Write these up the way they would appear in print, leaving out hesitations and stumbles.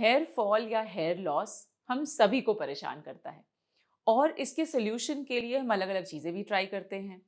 Hair fall या hair loss हम सभी को परेशान करता है और इसके सोल्यूशन के लिए हम अलग अलग चीज़ें भी ट्राई करते हैं,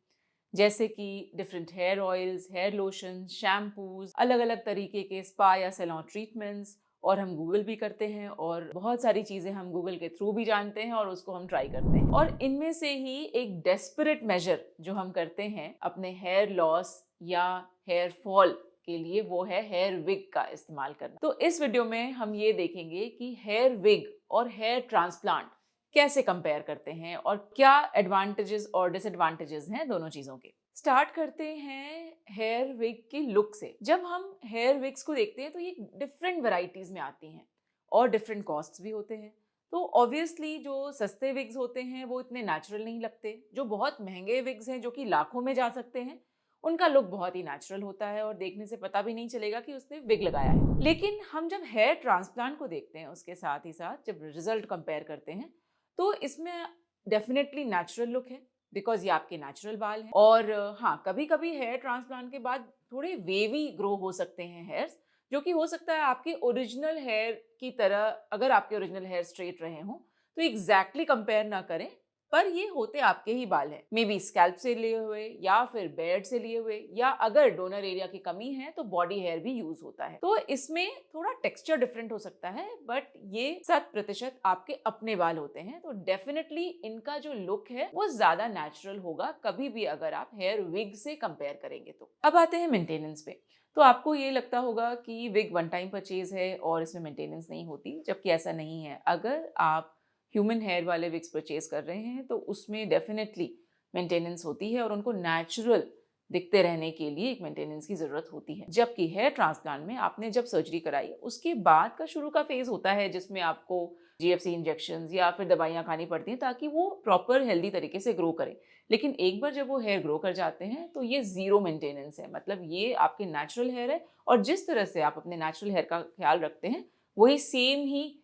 जैसे कि different hair oils, hair lotion, shampoos, अलग अलग तरीके के स्पा या सैलून ट्रीटमेंट्स। और हम गूगल भी करते हैं और बहुत सारी चीज़ें हम गूगल के थ्रू भी जानते हैं और उसको हम ट्राई करते हैं। और इनमें से ही एक डेस्परेट मेजर जो हम करते हैं अपने हेयर लॉस या हेयर फॉल के लिए, वो है हेयर विग का इस्तेमाल करना। तो इस वीडियो में हम ये देखेंगे कि हेयर विग और हेयर ट्रांसप्लांट कैसे कंपेयर करते हैं और क्या एडवांटेजेस और डिसएडवांटेजेस हैं दोनों चीजों के। स्टार्ट करते हैं हेयर विग की लुक से। जब हम हेयर विग्स को देखते हैं तो ये डिफरेंट वैरायटीज में आती हैं और डिफरेंट कॉस्ट्स भी होते हैं। तो ऑब्वियसली जो सस्ते विग्स होते हैं वो इतने नेचुरल नहीं लगते। जो बहुत महंगे विग्स हैं जो कि लाखों में जा सकते हैं, उनका लुक बहुत ही नेचुरल होता है और देखने से पता भी नहीं चलेगा कि उसने विग लगाया है। लेकिन हम जब हेयर ट्रांसप्लांट को देखते हैं उसके साथ ही साथ जब रिजल्ट कंपेयर करते हैं, तो इसमें डेफिनेटली नेचुरल लुक है, बिकॉज ये आपके नेचुरल बाल हैं। और हाँ, कभी कभी हेयर ट्रांसप्लांट के बाद थोड़े वेवी ग्रो हो सकते हैं हेयर्स, जो कि हो सकता है आपके ओरिजिनल हेयर की तरह। अगर आपके ओरिजिनल हेयर स्ट्रेट रहे हों तो एग्जैक्टली कंपेयर ना करें, पर ये होते आपके ही बाल हैं, मे बी स्कैल्प से लिए हुए या फिर बेयर्ड से लिए हुए, या अगर डोनर एरिया की कमी है तो बॉडी हेयर भी यूज होता है। तो इसमें थोड़ा टेक्सचर डिफरेंट हो सकता है, बट ये 100% आपके अपने बाल होते हैं, तो डेफिनेटली इनका जो लुक है वो ज्यादा नेचुरल होगा कभी भी अगर आप हेयर विग से कंपेयर करेंगे तो। अब आते हैं मेंटेनेंस पे। तो आपको ये लगता होगा कि विग वन टाइम परचेज है और इसमें मेंटेनेंस नहीं होती, जबकि ऐसा नहीं है। अगर आप ह्यूमन हेयर वाले विग्स परचेज कर रहे हैं तो उसमें डेफिनेटली मेंटेनेंस होती है और उनको नेचुरल दिखते रहने के लिए एक मेंटेनेंस की जरूरत होती है। जबकि हेयर ट्रांसप्लांट में आपने जब सर्जरी कराई उसके बाद का शुरू का फेज होता है जिसमें आपको जीएफसी इंजेक्शंस या फिर दवाइयाँ खानी पड़ती हैं ताकि वो प्रॉपर हेल्दी तरीके से ग्रो करे। लेकिन एक बार जब वो हेयर ग्रो कर जाते हैं तो ये जीरो मेंटेनेंस है, मतलब ये आपके नेचुरल हेयर है और जिस तरह से आप अपने नेचुरल हेयर का ख्याल रखते हैं वही सेम ही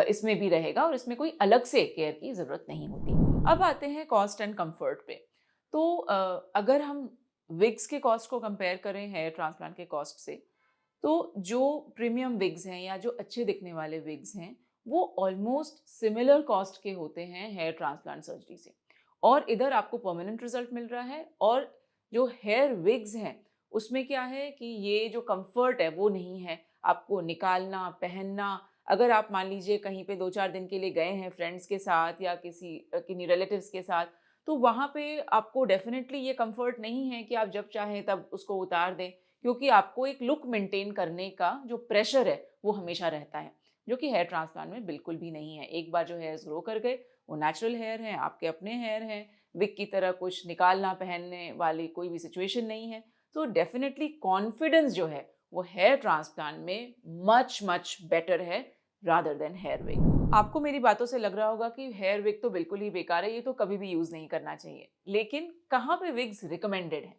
इसमें भी रहेगा और इसमें कोई अलग से केयर की ज़रूरत नहीं होती। अब आते हैं कॉस्ट एंड कंफर्ट पे। तो अगर हम विग्स के कॉस्ट को कंपेयर करें हेयर ट्रांसप्लांट के कॉस्ट से, तो जो प्रीमियम विग्स हैं या जो अच्छे दिखने वाले विग्स हैं वो ऑलमोस्ट सिमिलर कॉस्ट के होते हैं हेयर ट्रांसप्लांट सर्जरी से। और इधर आपको परमानेंट रिजल्ट मिल रहा है। और जो हेयर विग्स हैं उसमें क्या है कि ये जो कंफर्ट है वो नहीं है, आपको निकालना पहनना। अगर आप मान लीजिए कहीं पे 2-4 दिन के लिए गए हैं फ्रेंड्स के साथ या किन्हीं रिलेटिव्स के साथ, तो वहाँ पे आपको डेफिनेटली ये कंफर्ट नहीं है कि आप जब चाहें तब उसको उतार दें, क्योंकि आपको एक लुक मेंटेन करने का जो प्रेशर है वो हमेशा रहता है, जो कि हेयर ट्रांसप्लांट में बिल्कुल भी नहीं है। एक बार जो हेयर्स ग्रो कर गए वो नेचुरल हेयर हैं, आपके अपने हेयर हैं, विग की तरह कुछ निकालना पहनने वाली कोई भी सिचुएशन नहीं है। तो डेफिनेटली कॉन्फिडेंस जो है वो हेयर ट्रांसप्लांट में मच मच बेटर है रादर देन हेयर विग। आपको मेरी बातों से लग रहा होगा कि हेयर विग तो बिल्कुल ही बेकार है, ये तो कभी भी यूज नहीं करना चाहिए। लेकिन कहाँ पे विग्स रिकमेंडेड है?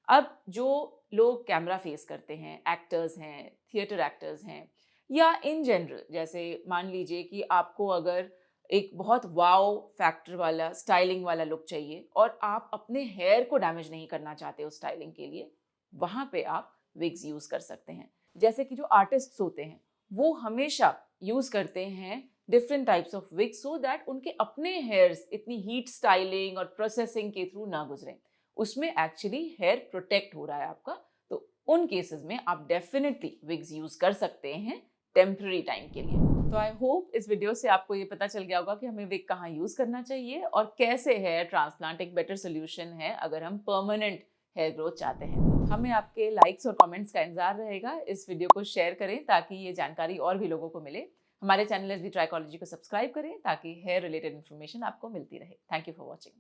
अब जो लोग कैमरा फेस करते हैं, एक्टर्स हैं, थिएटर एक्टर्स हैं, या इन जनरल, जैसे मान लीजिए कि आपको अगर एक बहुत वाओ फैक्टर वाला स्टाइलिंग वाला लुक चाहिए और आप अपने हेयर को डैमेज नहीं करना चाहते उस स्टाइलिंग के लिए, वहाँ पे आप विग्स यूज़ कर सकते हैं। जैसे कि जो आर्टिस्ट्स होते हैं वो हमेशा यूज़ करते हैं different types of wigs so that उनके अपने हेयर्स इतनी हीट स्टाइलिंग और प्रोसेसिंग के थ्रू ना गुजरें। उसमें एक्चुअली हेयर प्रोटेक्ट हो रहा है आपका। तो उन केसेस में आप डेफिनेटली विग्स यूज कर सकते हैं टेम्पररी टाइम के लिए। तो आई होप इस वीडियो से आपको ये पता चल गया होगा कि हमें विग कहाँ यूज करना चाहिए और कैसे हेयर ट्रांसप्लांट एक बेटर सोल्यूशन है अगर हम परमानेंट हेयर ग्रोथ चाहते हैं। हमें आपके लाइक्स और कमेंट्स का इंतजार रहेगा। इस वीडियो को शेयर करें ताकि ये जानकारी और भी लोगों को मिले। हमारे चैनल एसबी ट्राइकोलॉजी को सब्सक्राइब करें ताकि हेयर रिलेटेड इन्फॉर्मेशन आपको मिलती रहे। Thank you for watching.